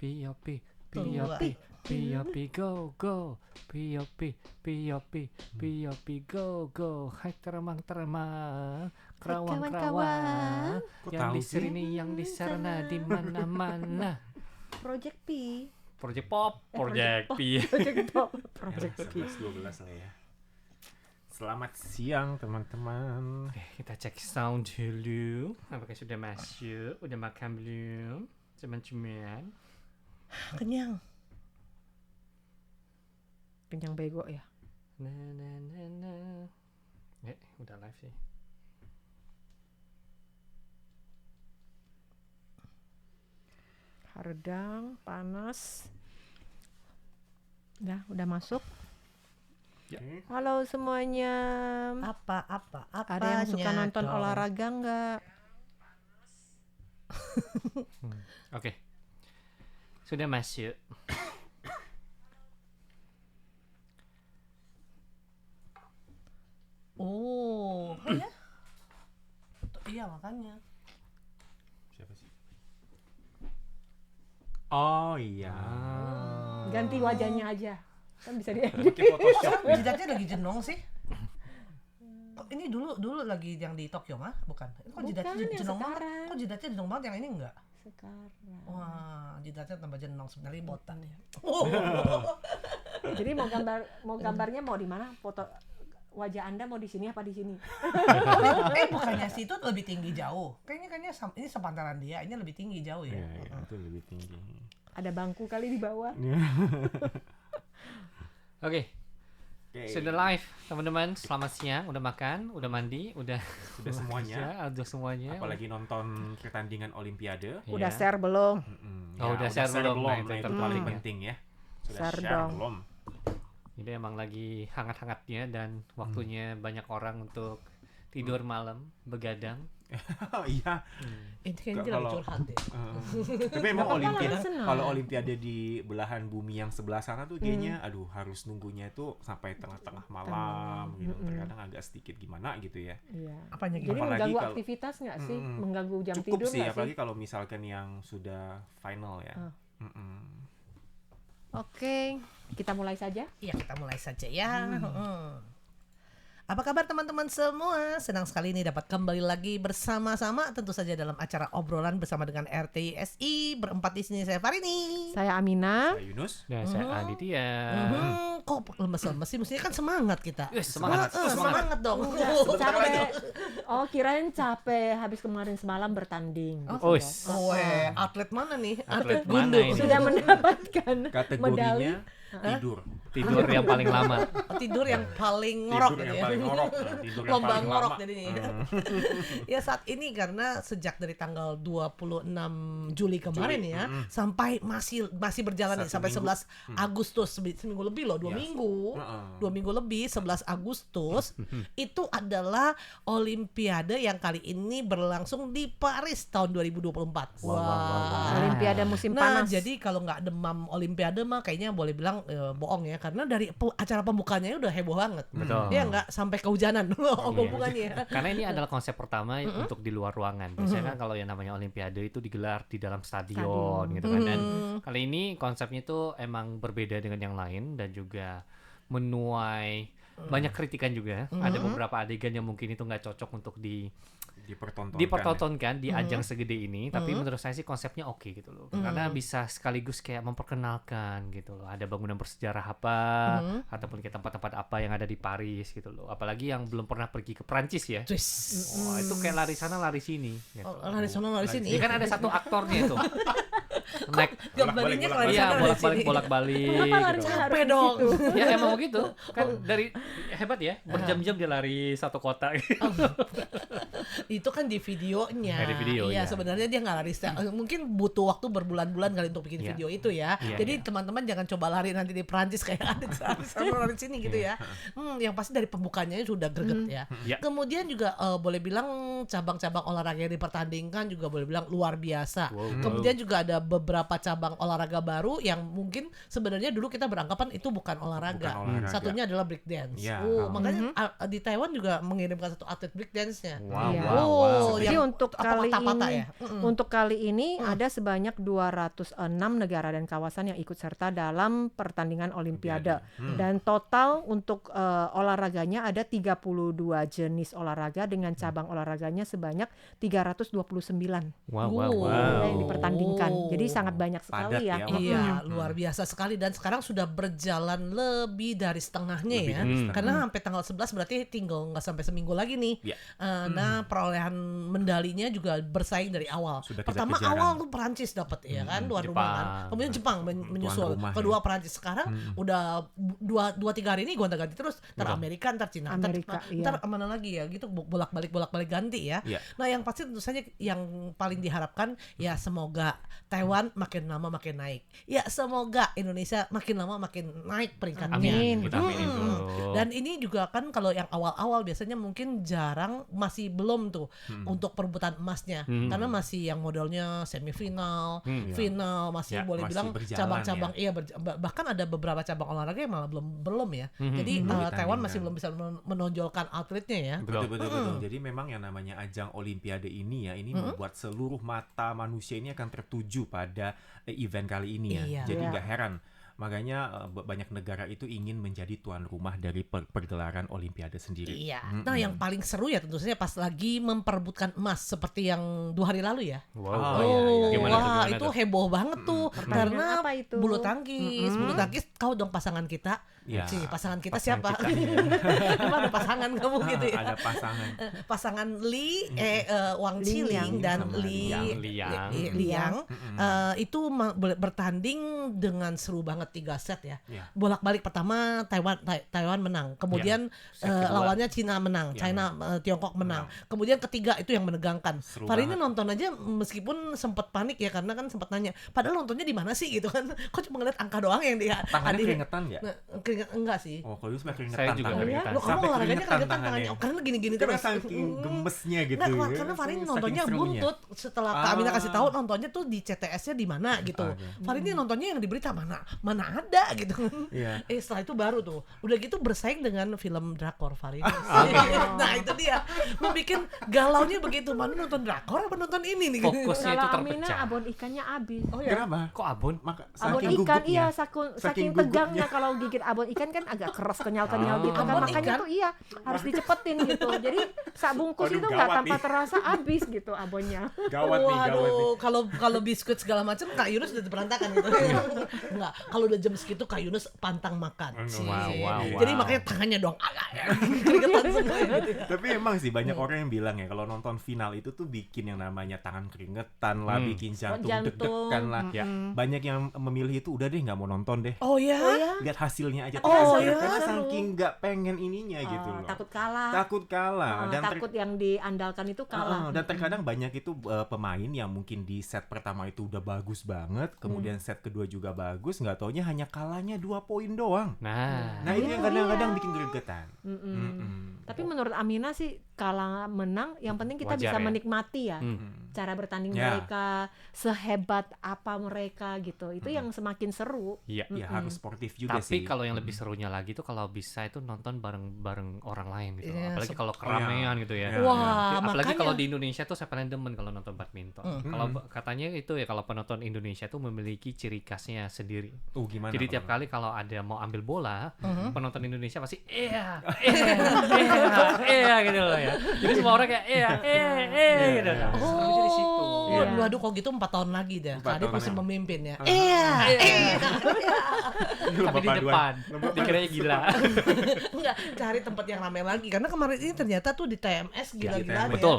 POP, POP, POP, go, go. POP, POP, POP, go, go. Hai teramang-teramang, kerawang-kerawang. Yang di sini, yang di sana, di mana-mana. Project P. Project Pop, Project P. Project Pop, Project P. 11-12 lah ya. Selamat siang teman-teman. Oke, kita cek sound dulu. Apakah sudah masuk? Udah makan belum? Cuman-cuman. Kenyang. Kenyang bego ya. Na. Udah live sih. Hardang, panas. Udah masuk. Ya. Halo semuanya. Apa Ada yang suka nonton dong? olahraga nggak? Oke. Sudah masuk. Oh ya? Iya makanya. Siapa sih? Oh iya. Ganti wajahnya aja. Kan bisa di Pakai Photoshop. Jidatnya lagi jenong sih. Kok ini dulu lagi yang di Tokyo mah? Bukan. Kok jidatnya Bukan, yang jenong banget? sekarang. Kok jidatnya jenong banget yang ini enggak? sekarang. Wah, jidatnya tambah jenong sebenarnya botan ya. Jadi mau gambarnya mau di mana? Foto wajah Anda mau di sini apa di sini? Bukannya sih itu lebih tinggi jauh. Kayaknya ini sepantaran dia, ini lebih tinggi jauh ya. Iya, itu lebih tinggi. Ada bangku kali di bawah. Oke. Sudah live, teman-teman. Selamat siang. Udah makan, udah mandi, udah semuanya. Udah semuanya. Apalagi nonton pertandingan Olimpiade. Iya. Udah share belum? Oh, udah share belum? Nah, Nah, itu itu paling penting. penting ya. Sudah Share share dong. belum? Ini emang lagi hangat-hangatnya dan waktunya banyak orang untuk tidur malam, begadang. Oh iya. Ini kayaknya dia lagi Kalau- curhat deh. Tapi emang Nggak apa-apa, Olimpiade, lagi senang. kalau Olimpiade di belahan bumi yang sebelah sana tuh kayaknya aduh harus nunggunya itu sampai tengah-tengah malam gitu. Terkadang agak sedikit gimana gitu ya. Iya. Apanya Jadi gimana? Apalagi mengganggu kalau- aktivitas nggak sih? Mm-mm. Mengganggu jam Cukup tidur sih nggak apalagi sih? kalau misalkan yang sudah final ya. Oke, kita mulai saja. Iya, kita mulai saja ya. Apa kabar teman-teman semua? Senang sekali ini dapat kembali lagi bersama-sama tentu saja dalam acara obrolan bersama dengan RTSI. Berempat di sini saya Farini. Saya Amina. Saya Yunus. Dan saya Aditya. Kok lemes-lemes sih? Mestinya kan semangat kita. Semangat. Semangat dong. Capek. Oh, kirain capek habis kemarin semalam bertanding. gitu Oh, loh. Atlet mana nih? Atlet Atlet mana gundu. ini? Sudah mendapatkan medali. Kategorinya tidur. Tidur yang paling lama. Tidur yang paling ngorok Tidur gitu yang ya. paling ngorok. Tidur yang Lomba paling ngorok lama. jadi nih. Ya saat ini karena sejak dari tanggal 26 Juli kemarin ya sampai masih berjalan nih Satu sampai minggu. 11 Agustus seminggu lebih loh, 2 Yes. minggu. Heeh. 2 minggu lebih 11 Agustus itu adalah Olimpiade yang kali ini berlangsung di Paris tahun 2024. Wow. Olimpiade musim Nah, panas. jadi kalau nggak demam Olimpiade mah kayaknya boleh bilang bohong ya, karena dari acara pembukanya udah heboh banget. Betul. Ya nggak sampai kehujanan pembukanya. Karena ini adalah konsep pertama untuk di luar ruangan. Biasanya kan kalau yang namanya Olimpiade itu digelar di dalam stadion gitu kan. Dan kali ini konsepnya itu emang berbeda dengan yang lain dan juga menuai banyak kritikan juga. Ada beberapa adegan yang mungkin itu nggak cocok untuk dipertontonkan di ajang segede ini, tapi menurut saya sih konsepnya oke gitu loh. Karena bisa sekaligus kayak memperkenalkan gitu loh. Ada bangunan bersejarah apa ataupun kayak tempat-tempat apa yang ada di Paris gitu loh. Apalagi yang belum pernah pergi ke Prancis ya. Wah, itu kayak lari sana lari sini gitu. Lari sana lari sini. Ini kan ada satu aktornya itu. Naik Gambarinnya kalau lari iya sana lari sini. bolak-balik Kenapa lari gitu. harus Capek di dong. situ? Ya emang begitu. Kan dari hebat ya, berjam-jam dia lari satu kota gitu. Itu kan di videonya. Di video, iya, ya. Sebenarnya dia nggak lari. Mungkin butuh waktu berbulan-bulan kali untuk bikin Iya. video itu ya. Iya, Jadi iya. teman-teman jangan coba lari nanti di Prancis kayak ada lari sana lari sini gitu ya. Yang pasti dari pembukanya sudah greget ya. Ya. Kemudian juga boleh bilang cabang-cabang olahraga yang dipertandingkan juga boleh bilang luar biasa. Wow. Kemudian juga ada beberapa cabang olahraga baru yang mungkin sebenarnya dulu kita beranggapan itu bukan olahraga. Bukan olahraga. Satunya adalah break dance. Iya. Makanya di Taiwan juga mengirimkan satu atlet break dance-nya. Wow. Iya. wow. Oh, Jadi yang untuk apa, kali patah-patah ini, ya? untuk kali ini ada sebanyak 206 negara dan kawasan yang ikut serta dalam pertandingan Olimpiade. Dan total untuk olahraganya ada 32 jenis olahraga dengan cabang olahraganya sebanyak 329 yang dipertandingkan. Jadi sangat banyak sekali Padat ya, Iya, luar biasa sekali, dan sekarang sudah berjalan lebih dari setengahnya Lebih ya. dari setengah. Karena sampai tanggal 11 berarti tinggal nggak sampai seminggu lagi nih. Iya. Nah, perolehan medalinya juga bersaing dari awal. Sudah Pertama kejar-kejaran. awal tuh Perancis dapat ya kan, tuan rumah kan. Jepang. Kemudian Jepang menyusul. rumah Kedua ya. Perancis. Sekarang udah 2-3 hari ini gonta-ganti terus. Ntar Amerika, ntar Cina, Amerika, ntar mana lagi ya gitu, bolak-balik ganti ya. Iya. Nah, yang pasti tentu saja yang paling diharapkan ya semoga Taiwan makin lama makin naik. Ya semoga Indonesia makin lama makin naik peringkatnya. Amin. Kita aminin dulu. Dan ini juga kan kalau yang awal-awal biasanya mungkin jarang, masih belum tuh untuk perebutan emasnya. Karena masih yang modelnya semifinal, final, masih Ya, boleh masih bilang berjalan cabang-cabang bahkan ada beberapa cabang olahraga yang malah belum ya. Jadi Taiwan masih belum bisa menonjolkan atletnya ya. Betul. Jadi memang yang namanya ajang Olimpiade ini ya, ini membuat seluruh mata manusia ini akan tertuju pada event kali ini ya. Iya. Jadi nggak heran. Makanya banyak negara itu ingin menjadi tuan rumah dari pergelaran Olimpiade sendiri. Iya. Nah, yang paling seru ya tentu saja pas lagi memperebutkan emas seperti yang 2 hari lalu ya. Wow. iya. Gimana tuh, wah gimana itu tuh? heboh banget tuh karena apa itu? bulu tangkis kau dong pasangan kita. Ya, Cih, pasangan kita pasangan siapa? kita. Gimana pasangan kamu gitu ya? Ada pasangan. Pasangan Wang Ling Qiling Liang dan sama Liang itu bertanding dengan seru banget 3 set ya. Ya. Bolak-balik, pertama Taiwan menang, kemudian Set kedua. lawannya Cina menang, Ya, Tiongkok menang. Kemudian ketiga itu yang menegangkan. Seru Fahri ini banget. nonton aja meskipun sempat panik ya, karena kan sempat nanya, padahal nontonnya di mana sih gitu kan? Kok cuma ngeliat angka doang yang dia Tangannya keringetan nggak? Nah, enggak sih. Oh, kalau itu sampai keringetan. Saya juga tangannya. keringetan. Lo kamu Sampai olahraganya keringetan keringetan tangannya. Oh, karena gini-gini Karena terus. saking gemesnya gitu. Nggak, ya. karena Farin Saking nontonnya serunya. buntut. Setelah Kak Amina kasih tahu nontonnya tuh di CTS-nya di mana gitu. Farin ini nontonnya yang di berita mana ada gitu. Iya. Setelah itu baru tuh. Udah gitu bersaing dengan film drakor Farin. Nah, itu dia. Membikin galaunya begitu. Mana nonton drakor apa nonton ini nih? Fokusnya itu Kalau Amina terpecah. abon ikannya habis. Oh ya. Kenapa? Kok abon? Maka Abon saking ikan gugupnya. saking gugupnya. tegangnya kalau gigit abon ikan kan agak keras kenyal-kenyal gitu kan, Abon makanya ikan? tuh harus dicepetin gitu. Jadi sak bungkus Waduh, itu nggak gawat tanpa nih. terasa habis gitu abonnya. Gawat nih. Waduh, kalau biskuit segala macam Kak Yunus udah berantakan gitu. Enggak, kalau udah jam segitu Kak Yunus pantang makan. Wow. Jadi makanya tangannya doang keringetan semua gitu ya. Tapi emang sih banyak orang yang bilang ya kalau nonton final itu tuh bikin yang namanya tangan keringetan lah, bikin jantung deg-degan lah. Ya. Banyak yang memilih itu udah deh nggak mau nonton deh. Oh ya? Lihat hasilnya aja. Oh, Karena ya? saking nggak pengen ininya gitu loh. Takut kalah. Takut kalah dan Takut yang diandalkan itu kalah. dan terkadang banyak itu pemain yang mungkin di set pertama itu udah bagus banget, kemudian set kedua juga bagus, nggak taunya hanya kalahnya 2 poin doang. Nah, Itu yang kadang-kadang bikin gregetan. Tapi menurut Amina sih kalah menang yang penting kita Wajar bisa ya. menikmati ya cara bertanding Ya. mereka, sehebat apa mereka gitu. Itu yang semakin seru. iya. Ya harus sportif juga Tapi sih. kalau yang lebih serunya lagi tuh kalau bisa itu nonton bareng orang lain gitu. Iya, Apalagi kalau keramaian gitu ya. Iya. Wah, Apalagi makanya kalau di Indonesia tuh saya paling demen kalau nonton badminton. Kalau katanya itu ya kalau penonton Indonesia tuh memiliki ciri khasnya sendiri. Gimana? Jadi tiap kali kalau ada mau ambil bola, penonton Indonesia pasti gitu loh ya. Jadi semua orang kayak gitu. Serunya di situ. Oh, waduh kok gitu 4 tahun lagi deh. 4 Kak Adit tahun masih lagi. memimpin ya. Tapi di depan, dikiranya gila. Enggak, cari tempat yang ramai lagi karena kemarin ini ternyata tuh di TMS gila-gilaan ya. Betul.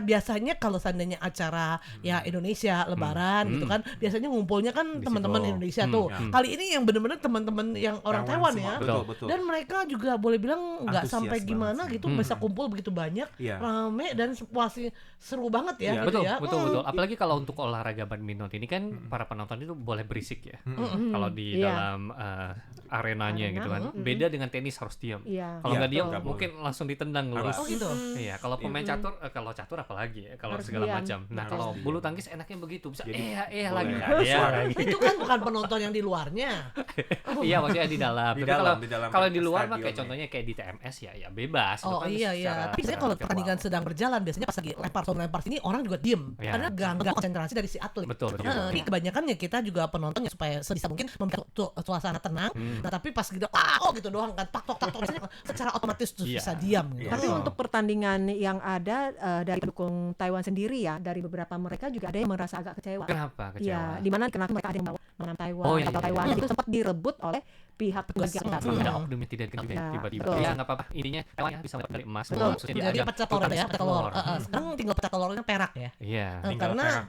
Biasanya kalau seandainya acara ya Indonesia Lebaran gitu kan, biasanya ngumpulnya kan Di teman-teman situ. Indonesia tuh. Kali ini yang benar-benar teman-teman yang orang Taiwan ya. Betul. Dan mereka juga boleh bilang nggak Antusias sampai banget gimana sih. gitu bisa kumpul begitu banyak, Iya. rame dan masih seru banget ya. Iya, gitu Betul, ya. betul. Apalagi kalau untuk olahraga badminton ini kan para penonton itu boleh berisik ya. Kalau di Iya. dalam arenanya gitu kan. Beda dengan tenis harus diam. Iya. Kalau Iya, nggak diam nggak mungkin langsung ditendang keluar. Harus. Oh gitu. Iya, kalau pemain catur, kalau catur apalagi ya, kalau Harus segala diam. macam. Nah, Harus kalau diam. bulu tangkis enaknya begitu, bisa Jadi, lagi. boleh. Iya Suara lagi. Itu kan bukan penonton yang di luarnya. Iya, maksudnya di dalam. Di Tapi dalam, kalau di dalam kalau di luar mah stadion kayak ya. contohnya kayak di TMS ya bebas. Itu Oh kan iya secara Tapi biasanya kalau pertandingan sedang berjalan, biasanya pas lagi lempar sini orang juga diem Iya. karena gak konsentrasi dari si atlet. Betul. Jadi kebanyakan ya kita juga penonton ya supaya sebisa mungkin memberikan suasana tenang. Nah tapi pas gitu gitu doang kan tak biasanya secara otomatis tuh Iya. bisa diam. Tapi untuk pertandingan yang ada dari pendukung Taiwan sendiri ya, dari beberapa mereka juga ada yang merasa agak kecewa. Kenapa kecewa? Ya, di mana kenapa mereka ada yang bawa menang Taiwan Oh, iya, atau iya, Taiwan iya. itu sempat direbut oleh pihak negara. Ada oknum yang tidak dikenal Ya, tiba-tiba. betul. Ya nggak apa-apa. Intinya Taiwan ya bisa mendapat dari emas. Betul. Maksudnya Jadi dianggap pecah telur ya, pecah telur. telur. Sekarang tinggal pecah telurnya perak ya. Iya. Tinggal Karena perak.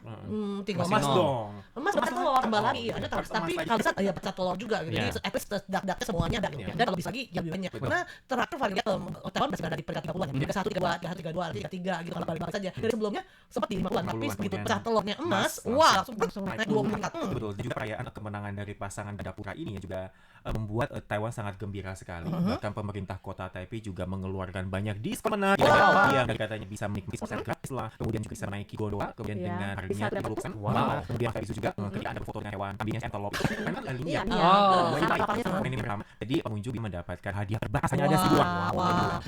tinggal Masih Emas nol. dong. emas pecah telur tambah lagi ya. Ada Harus tapi emas lagi. kalau bisa ya pecah telur juga gitu. Iya. Jadi at least dak-daknya semuanya ada gitu. Iya. Dan kalau bisa lagi ya lebih banyak. Karena terakhir paling lihat Taiwan masih ada di peringkat 30-an ya. 31, 32, 33 gitu kalau balik saja. Dari sebelumnya sempat di 50-an tapi 50-an begitu kemudian pecah telurnya emas, emas, wah langsung naik 20 Betul, juga perayaan kemenangan dari pasangan Gandapura ini ya juga membuat Taiwan sangat gembira sekali. Bahkan pemerintah kota Taipei juga mengeluarkan banyak diskon menarik yang katanya bisa menikmati konser gratis lah, kemudian juga bisa naiki Godoa, kemudian Ya, dengan bisa harganya berapa 30%. Wow. Kemudian tadi juga ketika ada foto dengan hewan kambingnya entelop itu kan linear. Iya, Oh. Harapannya sama. Ini pertama. Jadi pengunjung bisa mendapatkan hadiah terbatas hanya ada dua.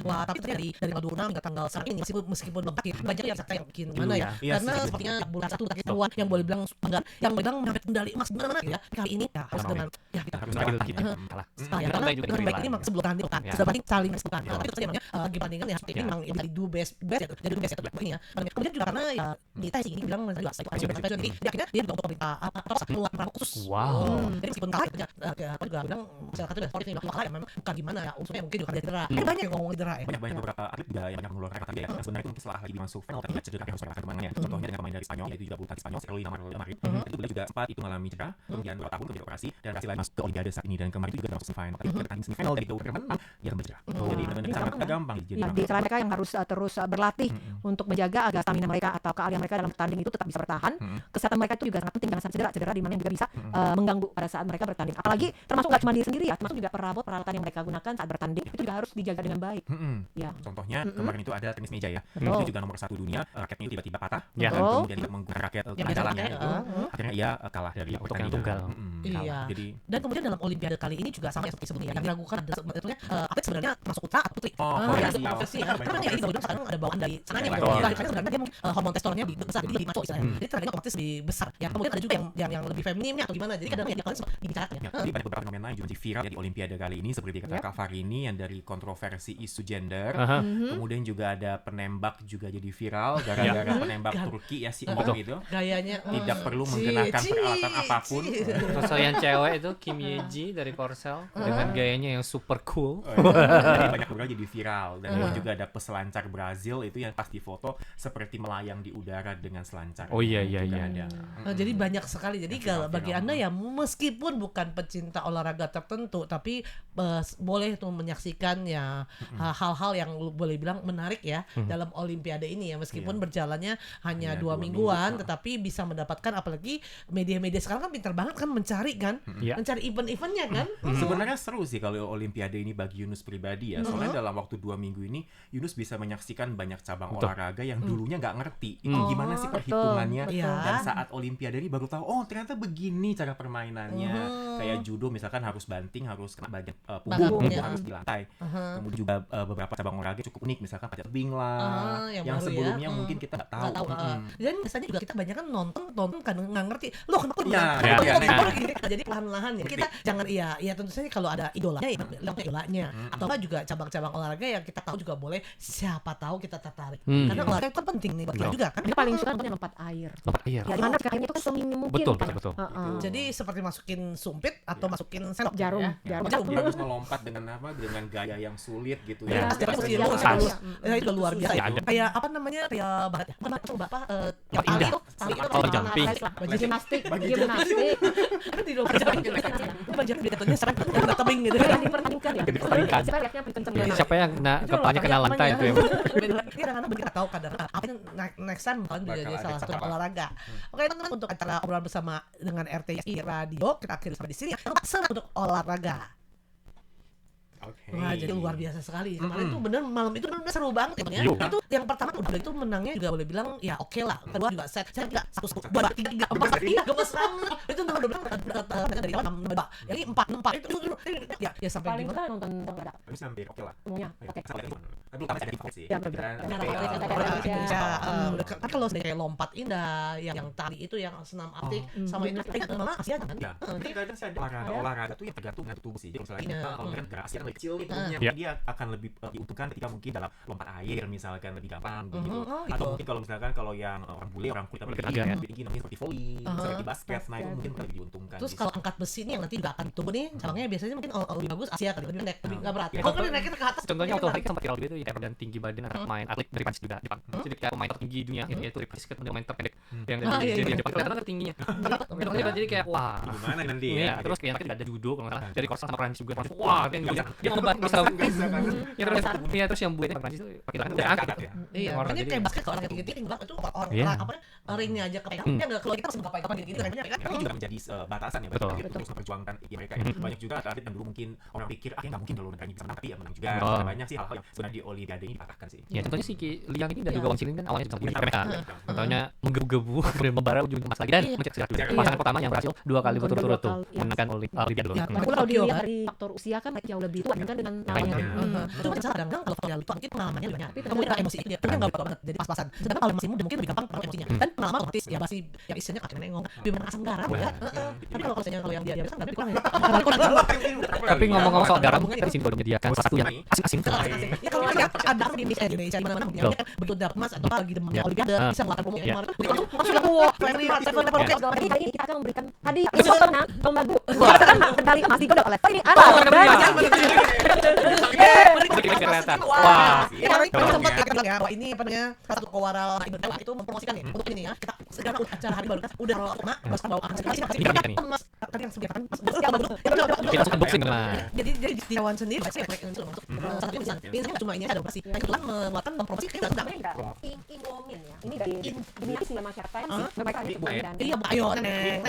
Wah, tapi itu dari tanggal 26 hingga tanggal sekarang ini meskipun belum terakhir banyak yang saya yakin gimana ya. Iya, Karena sih. sepertinya bulan 1 terakhir Taiwan yang boleh bilang bangga, yang boleh bilang mendapat medali emas di mana-mana ya. Kali ini ya harus dengan ya kita Harus Terakhir kalah. kita kalah. ya, Lebih karena baik juga lebih baik kita ini memang kalah. sebelum tanding kan Ya. sudah banding saling respect tapi itu saja namanya lagi bandingan ya seperti ini Ya. memang yang jadi do best ya jadi do best ya ini ya. Kemudian juga karena ya di Thai ini bilang juga jadi akhirnya dia juga untuk meminta apa mengeluarkan peran khusus. Wow. Jadi meskipun kalah ya aku juga bilang masyarakat itu sportif ini kalah ya memang bukan gimana ya unsurnya mungkin juga ada cedera. Banyak yang ngomong cedera ya. Banyak beberapa atlet juga yang banyak mengeluarkan kata dia. Sebenarnya itu mungkin setelah lagi masuk final ternyata cedera yang harus merelakan kemana-mana. Contohnya dengan pemain dari Spanyol yaitu juga bulu tangkis Spanyol Carolina Marin. Itu beliau juga sempat itu mengalami cedera, kemudian beberapa tahun kemudian operasi dan berhasil masuk ke Olimpiade saat ini dan kemarin itu juga masuk semifinal. Tapi pertandingan semifinal dari Gawir menang dia kembali cedera. Jadi benar-benar sangat gampang jadi. Ya, di selain mereka yang harus terus berlatih untuk menjaga agar stamina mereka atau keahlian mereka dalam bertanding itu tetap bisa bertahan. Kesehatan mereka itu juga sangat penting, jangan sampai cedera di mana yang juga bisa mengganggu pada saat mereka bertanding. Apalagi termasuk nggak cuma diri sendiri ya, termasuk juga peralatan yang mereka gunakan saat bertanding itu juga harus dijaga dengan baik. Ya. Contohnya kemarin itu ada tenis meja ya. Betul. Itu juga nomor 1 dunia, raketnya itu tiba-tiba patah. Ya. Dan Betul. kemudian dia menggunakan raket Yang biasa andalannya pakai, itu. Akhirnya ia kalah dari Untuk yang pertandingan. tunggal. Iya. Jadi Dan kemudian dalam Olimpiade kali ini juga sama seperti sebelumnya yang diragukan adalah sebetulnya atlet sebenarnya masuk putra atau putri. Oh, Ya, iya. profesi ya. Karena ini juga sekarang ada bawaan dari sananya Betul. gitu. Dari sebenarnya dia hormon testosteronnya lebih besar, jadi lebih maco istilahnya. Jadi tenaganya otomatis lebih besar. Ya, kemudian ada juga yang lebih femininnya atau gimana. Jadi kadang ya kalian sempat dibicarakan ya. Ya, jadi banyak beberapa fenomena yang juga jadi viral di Olimpiade kali ini seperti kata Kak Farini yang dari kontroversi isu gender. Aha. Kemudian juga ada penembak juga jadi viral gara-gara penembak Turki ya si Om itu Gayanya tidak perlu menggunakan peralatan apapun. Terus yang cewek itu Kim Ye-ji dari Korsel dengan gayanya yang super cool. Jadi banyak beberapa jadi viral dan juga ada peselancar Brazil itu yang pas difoto seperti melayang di udara dengan selancar. Oh, iya, Juga iya. ada. Jadi banyak sekali. Jadi kalau bagi Fenomena. Anda yang meskipun bukan pecinta olahraga tertentu tapi boleh tuh menyaksikan ya hal-hal yang boleh bilang menarik ya dalam Olimpiade ini ya meskipun berjalannya hanya 2 dua mingguan minggu. tetapi bisa mendapatkan apalagi media-media sekarang kan pintar banget kan mencari kan Iya. mencari event-eventnya kan. Sebenarnya seru sih kalau Olimpiade ini bagi Yunus pribadi ya. Soalnya dalam waktu 2 minggu ini Yunus bisa menyaksikan banyak cabang Betul. olahraga yang dulunya nggak ngerti itu gimana sih betul, perhitungannya. betul. Dan saat Olimpiade ini baru tahu oh ternyata begini cara permainannya. Kayak judo misalkan harus banting, harus kena bagian punggung, Banting, ya. harus di lantai. Kemudian juga beberapa cabang olahraga cukup unik misalkan panjat tebing lah. yang yang baru ya. sebelumnya mungkin kita nggak tahu. Nggak tahu. Dan biasanya juga kita banyak kan nonton kan nggak ngerti. Loh kenapa lu Iya, kenapa iya, lu iya. kenapa gini? Jadi perlahan-lahan ya. Kita jangan ya tentu saja kalau ada idolanya ya idolanya. Atau enggak juga cabang-cabang olahraga yang kita tahu juga boleh siapa tahu kita tertarik. Karena olahraga itu kan penting nih buat kita juga kan. Dia paling suka nonton yang lompat air. Lompat air. Ya, di mana sekarang itu kan seminim mungkin. Betul, kan? betul, betul. Heeh. Jadi seperti masukin sumpit atau masukin sendok Jarum, ya. jarum. Dia harus melompat dengan apa? Dengan gaya yang sulit gitu Ya, ya. Pasti terus mesti dia lurus, harus- lurus. Ya, itu luar biasa. Ya, ada. Kayak apa namanya? Kayak barat ya. Bukan apa? Yang Indah. tali itu, tali itu. Oh, jumping. Baju gimnastik, Baju gimnastik. Kan di luar jalan. Baju jatuhnya serang nggak tebing gitu. Yang dipertandingkan ya. Dipertandingkan. Siapa reaksinya paling kenceng Ya, ya? siapa yang kepalanya kena lantai itu ya. Ini kadang-kadang kita tahu kadang apa yang next time bakalan Bakal menjadi ada salah satu cabang. olahraga. Oke teman-teman untuk acara obrolan bersama dengan RTI Radio kita akhiri sampai di sini. Jangan lupa semangat untuk olahraga. Oke. Wah jadi luar biasa sekali. Kemarin tuh bener malam itu bener seru banget ya Bang ya. Yo. Itu yang pertama udah itu menangnya juga boleh bilang ya oke lah. Kedua juga set juga 1-1, 2-3, 4-3, gemes banget. Itu nomor 12 dari awal 6 yang 4-4 itu ya Ya sampai Paling gimana? kita nonton olahraga Tapi hampir oke lah. umumnya. Ya, Oke. asal itu. Tapi belum ada di Fox sih. Ya, belum. Dan Ya, tapi, belum. Indonesia, Ya. udah kan kalau kayak lompat indah, yang tali itu, yang senam aptik, sama itu kayak malah Asia kan? Ya, tapi kadang sih ada olahraga tuh yang tergantung dengan tubuh sih. Jadi misalnya Iya. kalau kan gerak Asia kan lebih kecil gitu, Iya. dia akan lebih diuntungkan ketika mungkin dalam lompat air misalkan lebih gampang begitu. Oh, Atau gitu. mungkin kalau misalkan kalau yang orang bule, orang kulit Lebih lebih tenaga, ya. tinggi namanya seperti volley, seperti basket, nah itu mungkin lebih diuntungkan. Terus di kalau angkat besi nih yang nanti juga akan tumbuh nih, cabangnya biasanya mungkin lebih bagus Asia kali, lebih pendek, lebih nggak berat. Ya, Kalau kan naikin ke atas. Contohnya kan waktu berat. hari sempat viral gitu ya, dan tinggi badan anak main atlet dari Prancis juga Jepang. Jadi kayak pemain tertinggi dunia yaitu Rip Price ketemu pemain terpendek yang Ah, dari iya, jadi iya. Jepang kelihatan tertingginya. Jadi kayak wah. gimana nanti Iya, ya? terus kayak juga ada judo kalau nggak salah dari Korsel sama Prancis juga. Wah, dia ngobat bisa. Ya terus ya terus yang buatnya Prancis itu pakai tangan udah angkat ya. Iya, Orang makanya jadi- kayak basket kalau orang kayak gitu bilang itu orang Iya. apa ringnya aja kepegang, dia nggak keluar kita masih gapai-gapai gitu kan. Tapi juga menjadi batasan ya Betul. bagi atlet untuk memperjuangkan ide mereka ya. Banyak juga atlet yang dulu mungkin orang pikir nggak mungkin kalau negaranya bisa menang, tapi ya menang juga. Oh. Banyak sih hal-hal yang sebenarnya di Olimpiade ini dipatahkan sih. Ya contohnya si Liang ini dan juga Wang Chilin kan awalnya bisa punya mereka. Iya. Contohnya menggebu-gebu kemudian membara ujung emas lagi dan mencet silat juga. Iya. Pasangan pertama yang berhasil 2 kali Dua berturut-turut tuh kali, iya. menangkan Olimpiade loh. Ya, Tapi kalau Tokyo, dilihat kan? dari faktor usia kan mereka jauh lebih tua kan dengan Banyak, namanya. ya. Itu kan kadang-kadang kalau Fadil itu mungkin pengalamannya lebih banyak. Tapi Kemudian nggak emosi dia, kan nggak banget jadi pas-pasan. Sedangkan kalau masih muda mungkin lebih gampang kalau emosinya. Dan pengalaman otomatis ya masih yang istilahnya kacang nengong, lebih menang asam garam ya. Tapi kalau misalnya kalau yang dia kan garam kurang ya. Tapi ngomong-ngomong soal garam, kita di sini baru menyediakan salah satu yang asin-asin. Ya kalau lihat ada di Indonesia di mana-mana mungkin kan betul dapat emas atau lagi demamnya Olimpiade bisa melakukan promo yang kemarin. Begitu masuk wah, very hard, seven level cake segala Jadi macam. kali ini kita akan memberikan hadiah untuk pemenang lomba Bu. Berdasarkan medali emas digodok oleh ini Ana. Kelihatan. Wah. Ya kami sempat kita bilang ya, wah ini apa namanya satu kowaral Indonesia itu mempromosikan nih untuk ini ya. Kita segera acara hari baru kan udah roll mak terus bawa akan sekali Ini. emas tadi yang sediakan emas yang bagus. Kita masuk unboxing teman. Jadi di Dewan sendiri pasti ya itu masuk salah satunya bisa. Biasanya cuma ini ada operasi. Yang kebetulan mengeluarkan mempromosi kayak enggak. Indomin ya. Ini dari dunia sih masyarakat sih. Mereka ada Ibu, ya. dan Iya, ayo neneng.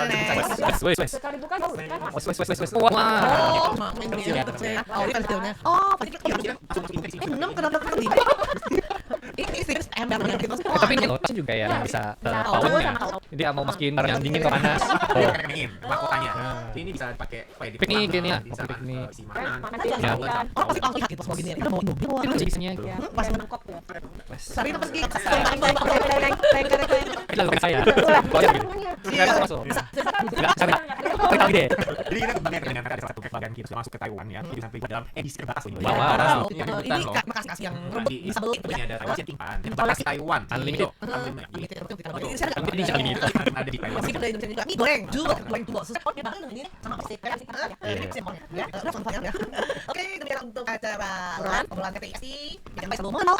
Wes. sekali bukan baru kan. Wes. Wah. Oh, mak Indonesia terpercaya. Oh, ini pensilnya. Oh, pasti kita enam kenapa tadi? Ini sih ember yang kita Tapi ini loh, juga ya bisa powernya. Dia mau masukin yang dingin ke panas. Dia akan main mahkotanya. Ini bisa dipakai di Piknik ini ya, bisa piknik. isi makanan. Ya. Oh, pasti langsung lihat gitu semua gini. Kita bawa mobil. Ini lucu isinya gitu. Pas mangkok ya. Sarina pergi. Kita lakukan saya. Pokoknya begini. Enggak bisa masuk. Enggak, saya kali deh. Jadi kita kembali dengan ada satu kebagian kita sudah masuk ke Taiwan ya. Jadi sampai dalam edisi terbatas ini. Wow. Ini makasih yang rebut bisa beli itu Ini ya. ada Taiwan King Pan. Batas Taiwan. Unlimited. Limited itu kita Betul. ini saya Ini bisa limit. Ada di Taiwan. masih dari Indonesia juga. Mie goreng juga, goreng tua. Sesuatu bahkan ini sama pasti kayak ya. Oke, demikian untuk acara obrolan TTIC. Sampai sebelum mengenal